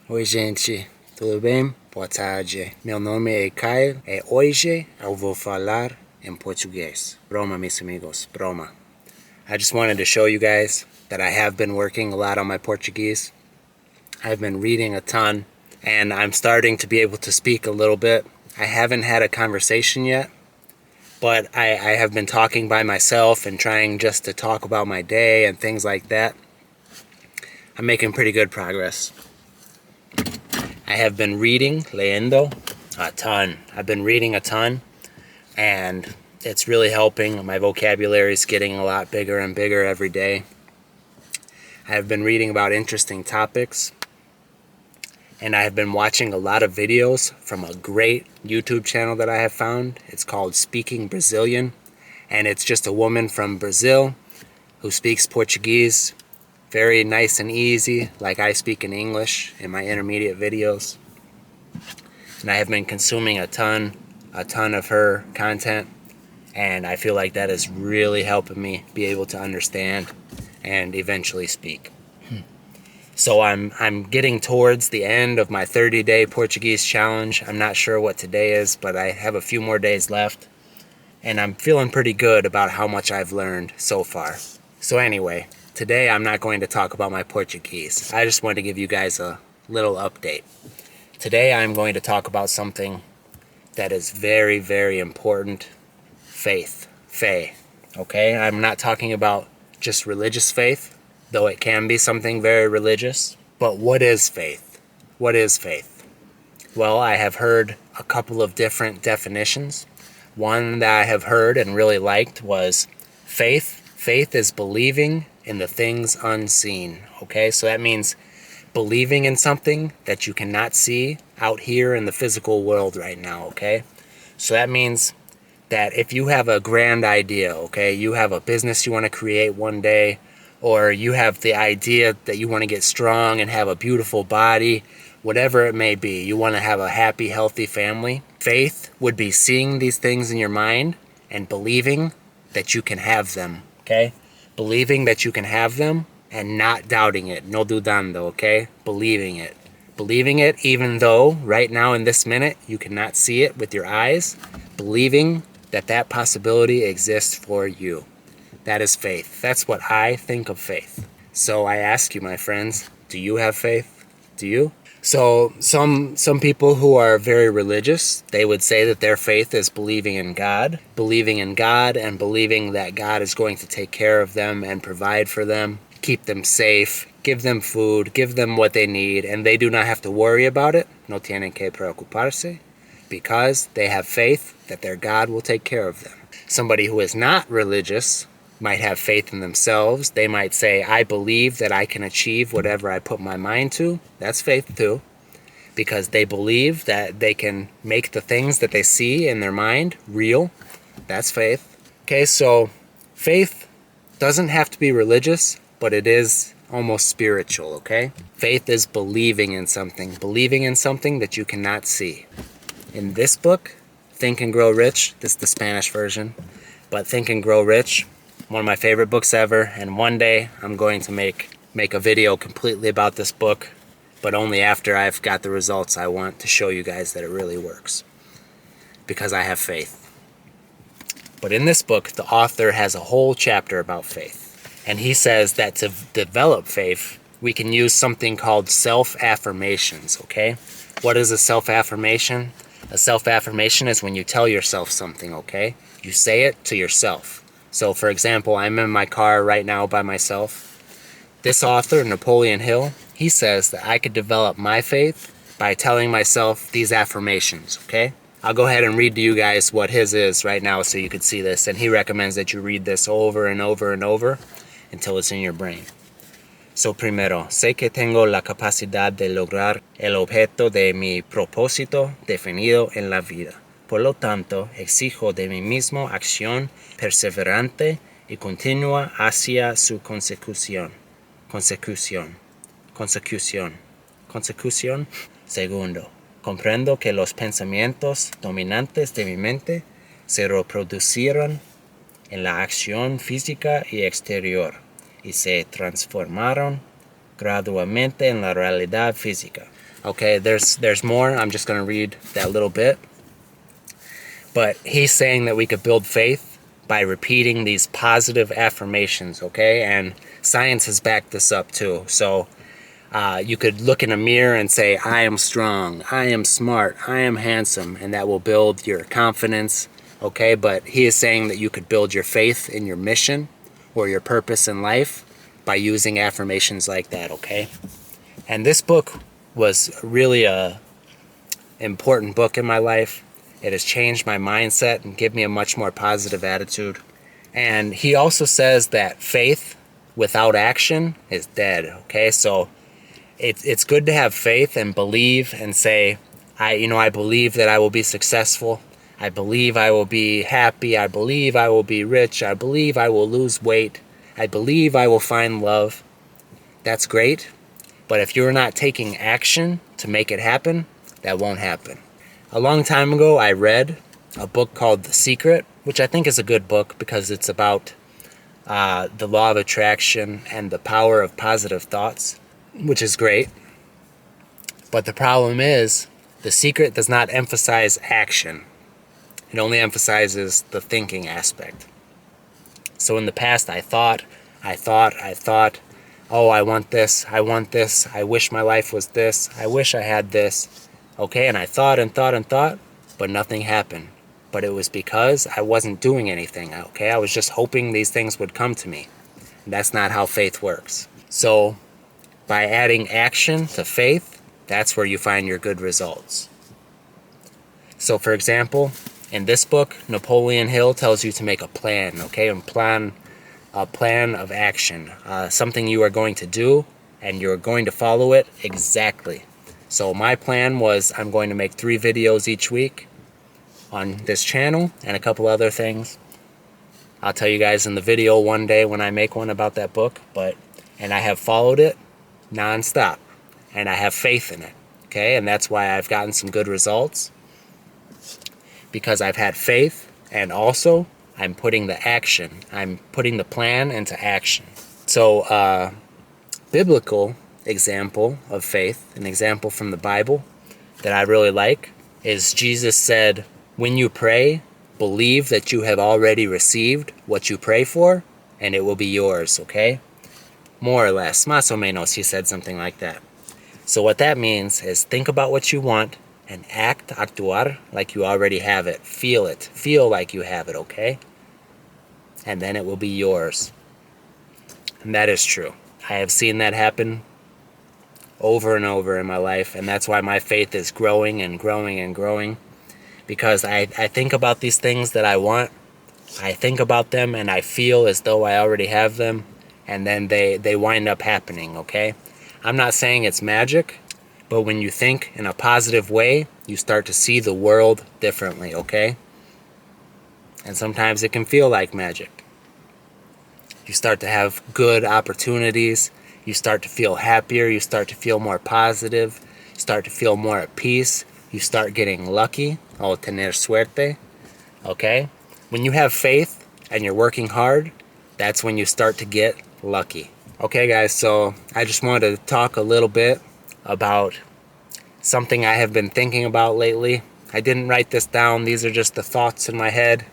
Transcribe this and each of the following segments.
Oi, gente, tudo bem? Boa tarde. Meu nome é Kyle e hoje eu vou falar em português. Broma, mis amigos, broma. I just wanted to show you guys that I have been working a lot on my Portuguese. I've been reading a ton, and I'm starting to be able to speak a little bit. I haven't had a conversation yet, but I have been talking by myself and trying just to talk about my day and things like that. I'm making pretty good progress. I have been reading, leyendo, a ton. I've been reading a ton, and it's really helping. My vocabulary is getting a lot bigger and bigger every day. I have been reading about interesting topics, and I have been watching a lot of videos from a great YouTube channel that I have found. It's called Speaking Brazilian, and it's just a woman from Brazil who speaks Portuguese. Very nice and easy, like I speak in English in my intermediate videos. And I have been consuming a ton of her content, and I feel like that is really helping me be able to understand and eventually speak. So I'm getting towards the end of my 30-day Portuguese challenge. I'm not sure what today is, but I have a few more days left, and I'm feeling pretty good about how much I've learned so far. So anyway, today I'm not going to talk about my Portuguese. I just want to give you guys a little update. Today I'm going to talk about something that is very, very important. Faith. Fé. Okay? I'm not talking about just religious faith, though it can be something very religious. But what is faith? What is faith? Well, I have heard a couple of different definitions. One that I have heard and really liked was faith. Faith is believing in the things unseen. Okay, so that means believing in something that you cannot see out here in the physical world right now. Okay, so that means that if you have a grand idea, okay, you have a business you want to create one day, or you have the idea that you want to get strong and have a beautiful body, whatever it may be, you want to have a happy, healthy family. Faith would be seeing these things in your mind and believing that you can have them. Okay, believing that you can have them and not doubting it, no dudando, okay? Believing it. Believing it even though right now in this minute you cannot see it with your eyes. Believing that that possibility exists for you. That is faith. That's what I think of faith. So I ask you, my friends, do you have faith? Do you? So some people who are very religious, they would say that their faith is believing in God and believing that God is going to take care of them and provide for them, keep them safe, give them food, give them what they need, and they do not have to worry about it. No tienen que preocuparse, because they have faith that their God will take care of them. Somebody who is not religious might have faith in themselves. They might say, I believe that I can achieve whatever I put my mind to. That's faith too, because they believe that they can make the things that they see in their mind real. That's faith. Okay, so faith doesn't have to be religious, but it is almost spiritual, okay? Faith is believing in something that you cannot see. In this book, Think and Grow Rich, this is the Spanish version, but Think and Grow Rich, one of my favorite books ever, and one day I'm going to make a video completely about this book, but only after I've got the results I want to show you guys that it really works, because I have faith. But in this book, the author has a whole chapter about faith, and he says that to develop faith, we can use something called self-affirmations, okay? What is a self-affirmation? A self-affirmation is when you tell yourself something, okay? You say it to yourself. So, for example, I'm in my car right now by myself. This author, Napoleon Hill, he says that I could develop my faith by telling myself these affirmations, okay? I'll go ahead and read to you guys what his is right now so you could see this. And he recommends that you read this over and over and over until it's in your brain. So, primero, sé que tengo la capacidad de lograr el objeto de mi propósito definido en la vida. Por lo tanto, exijo de mí mismo acción perseverante y continua hacia su consecución. Segundo, comprendo que los pensamientos dominantes de mi mente se reproducirán en la acción física y exterior y se transformaron gradualmente en la realidad física. Okay, there's more. I'm just going to read that little bit. But he's saying that we could build faith by repeating these positive affirmations, okay? And science has backed this up too. So you could look in a mirror and say, I am strong, I am smart, I am handsome, and that will build your confidence, okay? But he is saying that you could build your faith in your mission or your purpose in life by using affirmations like that, okay? And this book was really a important book in my life. It has changed my mindset and given me a much more positive attitude. And he also says that faith without action is dead, okay? So it's good to have faith and believe and say, I believe that I will be successful. I believe I will be happy. I believe I will be rich. I believe I will lose weight. I believe I will find love. That's great. But if you're not taking action to make it happen, that won't happen. A long time ago, I read a book called The Secret, which I think is a good book because it's about the law of attraction and the power of positive thoughts, which is great. But the problem is, The Secret does not emphasize action. It only emphasizes the thinking aspect. So in the past, I thought, oh, I want this, I wish my life was this, I wish I had this, okay? And I thought, but nothing happened. But it was because I wasn't doing anything, okay? I was just hoping these things would come to me. And that's not how faith works. So by adding action to faith, that's where you find your good results. So for example, in this book, Napoleon Hill tells you to make a plan, okay? A plan of action, something you are going to do, and you're going to follow it exactly. So my plan was I'm going to make 3 videos each week on this channel and a couple other things. I'll tell you guys in the video one day when I make one about that book, and I have followed it non-stop, and I have faith in it, okay? And that's why I've gotten some good results, because I've had faith, and also I'm putting the action. I'm putting the plan into action. So biblical example of faith, an example from the Bible that I really like, is Jesus said, when you pray, believe that you have already received what you pray for, and it will be yours, okay? More or less, más o menos, he said something like that. So what that means is think about what you want and actuar, like you already have it. Feel like you have it, okay? And then it will be yours. And that is true. I have seen that happen over and over in my life, and that's why my faith is growing and growing and growing, because I think about these things that I want, I think about them, and I feel as though I already have them, and then they wind up happening, okay? I'm not saying it's magic, but when you think in a positive way, you start to see the world differently, okay? And sometimes it can feel like magic. You start to have good opportunities, you start to feel happier, you start to feel more positive, you start to feel more at peace, you start getting lucky, o tener suerte, okay? When you have faith and you're working hard, that's when you start to get lucky. Okay guys, so I just wanted to talk a little bit about something I have been thinking about lately. I didn't write this down, these are just the thoughts in my head.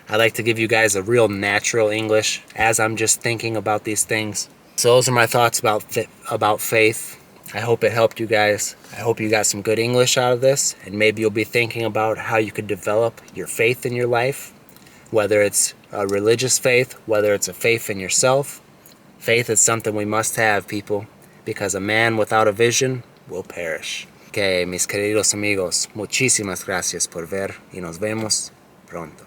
I like to give you guys a real natural English as I'm just thinking about these things. So those are my thoughts about faith. I hope it helped you guys. I hope you got some good English out of this, and maybe you'll be thinking about how you could develop your faith in your life, whether it's a religious faith, whether it's a faith in yourself. Faith is something we must have, people, because a man without a vision will perish. Okay, mis queridos amigos, muchísimas gracias por ver y nos vemos pronto.